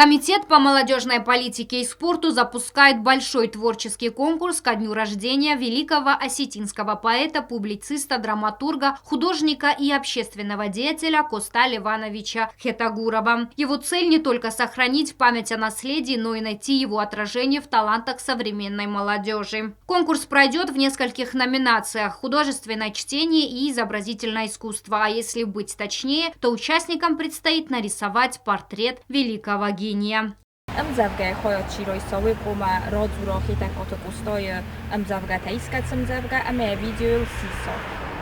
Комитет по молодежной политике и спорту запускает большой творческий конкурс ко дню рождения великого осетинского поэта, публициста, драматурга, художника и общественного деятеля Коста Ливановича Хетагурова. Его цель не только сохранить память о наследии, но и найти его отражение в талантах современной молодежи. Конкурс пройдет в нескольких номинациях: художественное чтение и изобразительное искусство. А если быть точнее, то участникам предстоит нарисовать портрет великого гения. Mzawgę chojotchiroisowy poma rodzuro hitakoto kustoje mzawgę teiskats mzawgę ame video siso.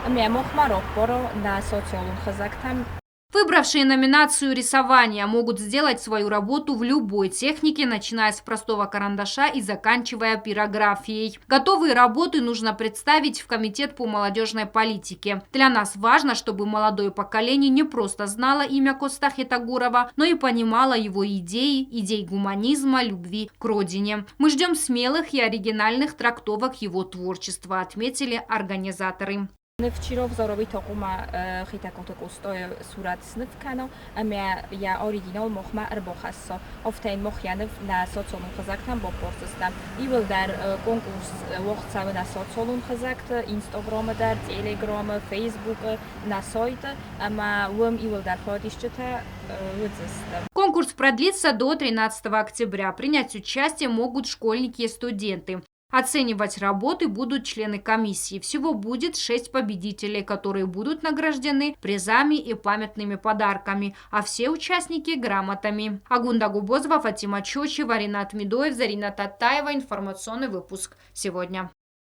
Ame mochmarok poro na sociolum хазактам. Выбравшие номинацию рисования могут сделать свою работу в любой технике, начиная с простого карандаша и заканчивая пирографией. Готовые работы нужно представить в Комитет по молодежной политике. Для нас важно, чтобы молодое поколение не просто знало имя Коста Хетагурова, но и понимало его идей гуманизма, любви к родине. Мы ждем смелых и оригинальных трактовок его творчества, отметили организаторы. Вчера взоровый токума хитакото кустоя сурат снывкано, аме я оригинал мохма арбохассо. Офтайн мохянов на социалум хазактам бопорсыстам. Ивел дар конкурс вохцавы на социалум хазакта, инстаграма дар, телеграма, фейсбука, на сайта, ама вом ивел дар ходишчата выцестам. Конкурс продлится до 13 октября. Принять участие могут школьники и студенты. Оценивать работы будут члены комиссии. Всего будет 6 победителей, которые будут награждены призами и памятными подарками, а все участники – грамотами. Агунда Губозова, Фатима Чочева, Ринат Медоев, Зарина Татаева. Информационный выпуск сегодня.